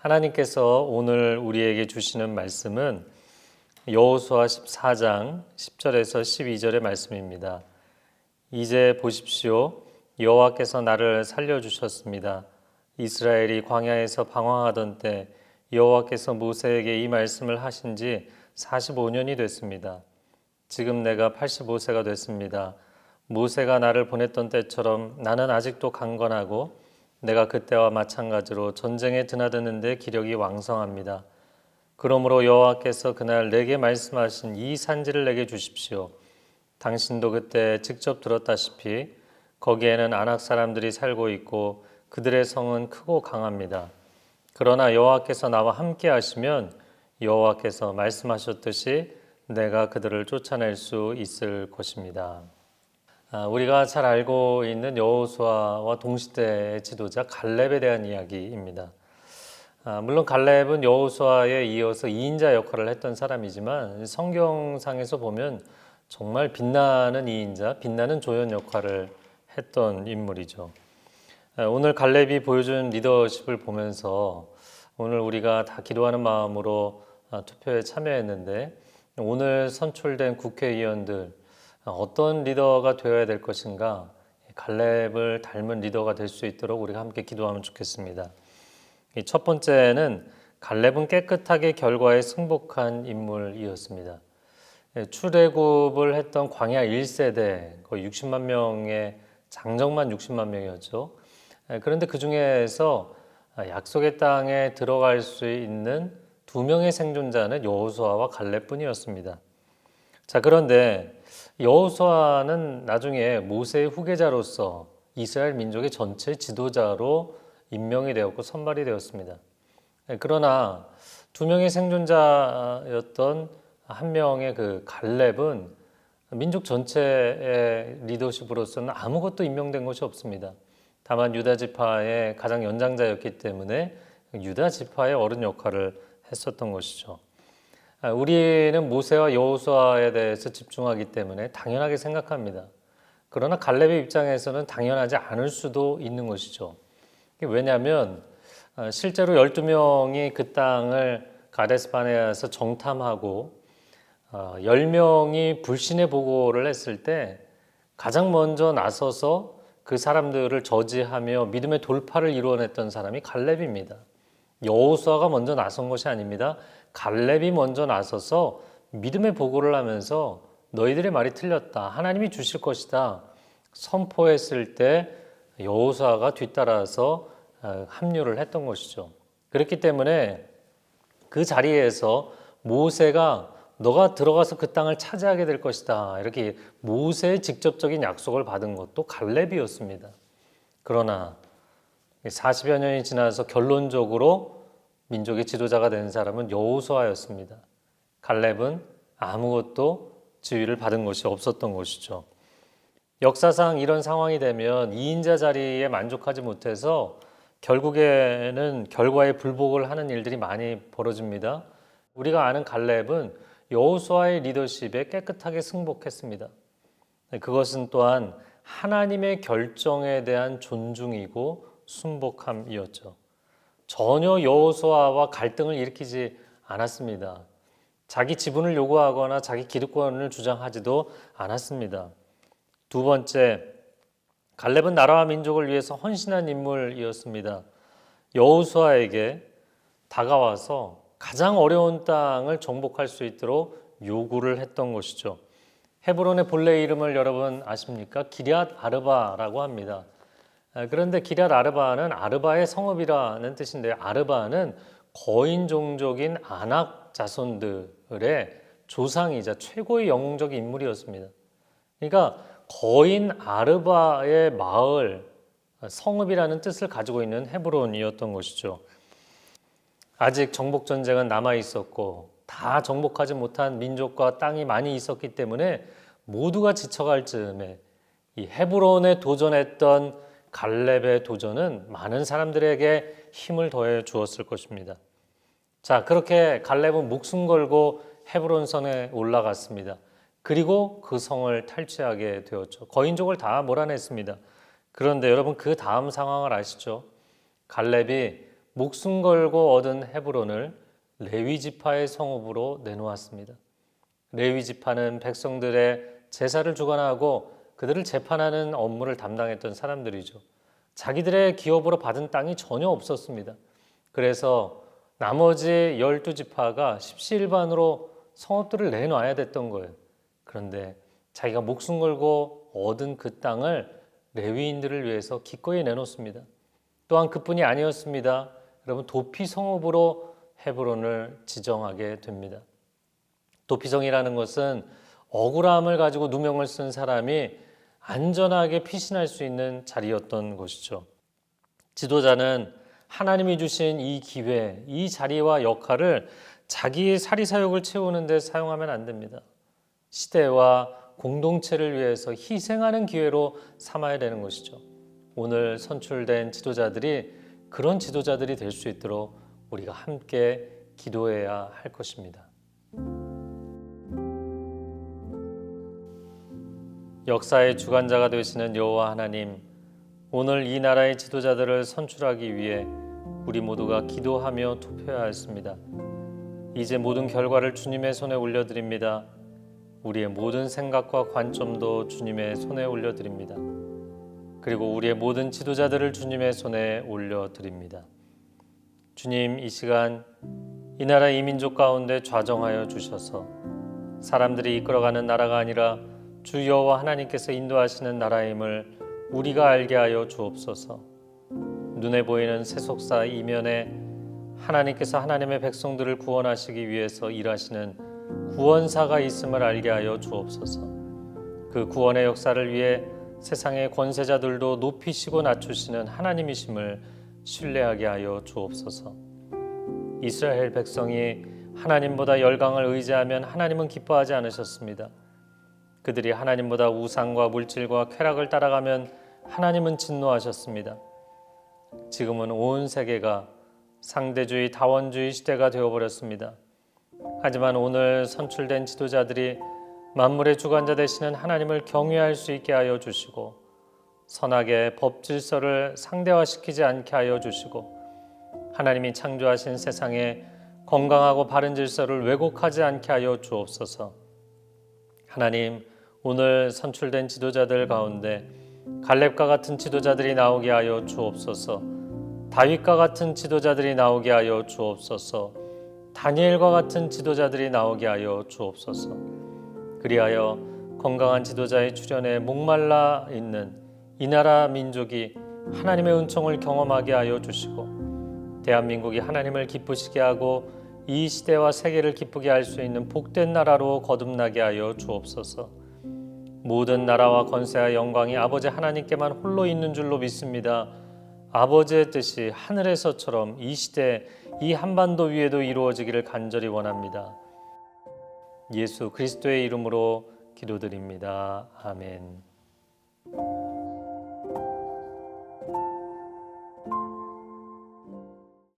하나님께서 오늘 우리에게 주시는 말씀은 여호수아 14장 10절에서 12절의 말씀입니다. 이제 보십시오. 여호와께서 나를 살려주셨습니다. 이스라엘이 광야에서 방황하던 때 여호와께서 모세에게 이 말씀을 하신 지 45년이 됐습니다. 지금 내가 85세가 됐습니다. 모세가 나를 보냈던 때처럼 나는 아직도 강건하고 내가 그때와 마찬가지로 전쟁에 드나드는 데 기력이 왕성합니다. 그러므로 여호와께서 그날 내게 말씀하신 이 산지를 내게 주십시오. 당신도 그때 직접 들었다시피 거기에는 아낙 사람들이 살고 있고 그들의 성은 크고 강합니다. 그러나 여호와께서 나와 함께 하시면 여호와께서 말씀하셨듯이 내가 그들을 쫓아낼 수 있을 것입니다. 우리가 잘 알고 있는 여호수아와 동시대의 지도자 갈렙에 대한 이야기입니다. 물론 갈렙은 여호수아에 이어서 2인자 역할을 했던 사람이지만 성경상에서 보면 정말 빛나는 2인자, 빛나는 조연 역할을 했던 인물이죠. 오늘 갈렙이 보여준 리더십을 보면서 오늘 우리가 다 기도하는 마음으로 투표에 참여했는데 오늘 선출된 국회의원들 어떤 리더가 되어야 될 것인가, 갈렙을 닮은 리더가 될 수 있도록 우리가 함께 기도하면 좋겠습니다. 첫 번째는 갈렙은 깨끗하게 결과에 승복한 인물이었습니다. 출애굽을 했던 광야 1세대 거의 60만 명의 장정만 60만 명이었죠. 그런데 그 중에서 약속의 땅에 들어갈 수 있는 2명의 생존자는 여호수아와 갈렙뿐이었습니다. 자, 그런데 여호수아는 나중에 모세의 후계자로서 이스라엘 민족의 전체 지도자로 임명이 되었고 선발이 되었습니다. 그러나 2명의 생존자였던 한 명의 그 갈렙은 민족 전체의 리더십으로서는 아무것도 임명된 것이 없습니다. 다만 유다 지파의 가장 연장자였기 때문에 유다 지파의 어른 역할을 했었던 것이죠. 우리는 모세와 여호수아에 대해서 집중하기 때문에 당연하게 생각합니다. 그러나 갈렙의 입장에서는 당연하지 않을 수도 있는 것이죠. 왜냐하면 실제로 12명이 그 땅을 가데스바네아에서 정탐하고 10명이 불신의 보고를 했을 때 가장 먼저 나서서 그 사람들을 저지하며 믿음의 돌파를 이루어냈던 사람이 갈렙입니다. 여호수아가 먼저 나선 것이 아닙니다. 갈렙이 먼저 나서서 믿음의 보고를 하면서 너희들의 말이 틀렸다. 하나님이 주실 것이다. 선포했을 때 여호수아가 뒤따라서 합류를 했던 것이죠. 그렇기 때문에 그 자리에서 모세가 너가 들어가서 그 땅을 차지하게 될 것이다. 이렇게 모세의 직접적인 약속을 받은 것도 갈렙이었습니다. 그러나 40여 년이 지나서 결론적으로 민족의 지도자가 된 사람은 여호수아였습니다. 갈렙은 아무것도 지위를 받은 것이 없었던 것이죠. 역사상 이런 상황이 되면 2인자 자리에 만족하지 못해서 결국에는 결과에 불복을 하는 일들이 많이 벌어집니다. 우리가 아는 갈렙은 여호수아의 리더십에 깨끗하게 승복했습니다. 그것은 또한 하나님의 결정에 대한 존중이고 순복함이었죠. 전혀 여호수아와 갈등을 일으키지 않았습니다. 자기 지분을 요구하거나 자기 기득권을 주장하지도 않았습니다. 두 번째, 갈렙은 나라와 민족을 위해서 헌신한 인물이었습니다. 여호수아에게 다가와서 가장 어려운 땅을 정복할 수 있도록 요구를 했던 것이죠. 헤브론의 본래 이름을 여러분 아십니까? 기럇 아르바라고 합니다. 그런데 기럇 아르바는 아르바의 성읍이라는 뜻인데 아르바는 거인 종족인 아낙 자손들의 조상이자 최고의 영웅적인 인물이었습니다. 그러니까 거인 아르바의 마을, 성읍이라는 뜻을 가지고 있는 헤브론이었던 것이죠. 아직 정복전쟁은 남아있었고 다 정복하지 못한 민족과 땅이 많이 있었기 때문에 모두가 지쳐갈 즈음에 이 헤브론에 도전했던 갈렙의 도전은 많은 사람들에게 힘을 더해 주었을 것입니다. 자, 그렇게 갈렙은 목숨 걸고 헤브론 성에 올라갔습니다. 그리고 그 성을 탈취하게 되었죠. 거인족을 다 몰아냈습니다. 그런데 여러분 그 다음 상황을 아시죠? 갈렙이 목숨 걸고 얻은 헤브론을 레위 지파의 성읍으로 내놓았습니다. 레위 지파는 백성들의 제사를 주관하고 그들을 재판하는 업무를 담당했던 사람들이죠. 자기들의 기업으로 받은 땅이 전혀 없었습니다. 그래서 나머지 12지파가 십시일반으로 성읍들을 내놔야 됐던 거예요. 그런데 자기가 목숨 걸고 얻은 그 땅을 레위인들을 위해서 기꺼이 내놓습니다. 또한 그뿐이 아니었습니다. 여러분, 도피 성읍으로 헤브론을 지정하게 됩니다. 도피성이라는 것은 억울함을 가지고 누명을 쓴 사람이 안전하게 피신할 수 있는 자리였던 것이죠. 지도자는 하나님이 주신 이 기회, 이 자리와 역할을 자기의 사리사욕을 채우는 데 사용하면 안 됩니다. 시대와 공동체를 위해서 희생하는 기회로 삼아야 되는 것이죠. 오늘 선출된 지도자들이 그런 지도자들이 될 수 있도록 우리가 함께 기도해야 할 것입니다. 역사의 주관자가 되시는 여호와 하나님, 오늘 이 나라의 지도자들을 선출하기 위해 우리 모두가 기도하며 투표해야 했습니다. 이제 모든 결과를 주님의 손에 올려드립니다. 우리의 모든 생각과 관점도 주님의 손에 올려드립니다. 그리고 우리의 모든 지도자들을 주님의 손에 올려드립니다. 주님, 이 시간 이 나라 이 민족 가운데 좌정하여 주셔서 사람들이 이끌어가는 나라가 아니라 주 여호와 하나님께서 인도하시는 나라임을 우리가 알게 하여 주옵소서. 눈에 보이는 세속사 이면에 하나님께서 하나님의 백성들을 구원하시기 위해서 일하시는 구원사가 있음을 알게 하여 주옵소서. 그 구원의 역사를 위해 세상의 권세자들도 높이시고 낮추시는 하나님이심을 신뢰하게 하여 주옵소서. 이스라엘 백성이 하나님보다 열강을 의지하면 하나님은 기뻐하지 않으셨습니다. 그들이 하나님보다 우상과 물질과 쾌락을 따라가면 하나님은 진노하셨습니다. 지금은 온 세계가 상대주의, 다원주의 시대가 되어버렸습니다. 하지만 오늘 선출된 지도자들이 만물의 주관자 되시는 하나님을 경외할 수 있게 하여 주시고 선하게 법 질서를 상대화시키지 않게 하여 주시고 하나님이 창조하신 세상에 건강하고 바른 질서를 왜곡하지 않게 하여 주옵소서. 하나님, 오늘 선출된 지도자들 가운데 갈렙과 같은 지도자들이 나오게 하여 주옵소서. 다윗과 같은 지도자들이 나오게 하여 주옵소서. 다니엘과 같은 지도자들이 나오게 하여 주옵소서. 그리하여 건강한 지도자의 출현에 목말라 있는 이 나라 민족이 하나님의 은총을 경험하게 하여 주시고 대한민국이 하나님을 기쁘시게 하고 이 시대와 세계를 기쁘게 할 수 있는 복된 나라로 거듭나게 하여 주옵소서. 모든 나라와 권세와 영광이 아버지 하나님께만 홀로 있는 줄로 믿습니다. 아버지의 뜻이 하늘에서처럼 이 시대, 이 한반도 위에도 이루어지기를 간절히 원합니다. 예수 그리스도의 이름으로 기도드립니다. 아멘.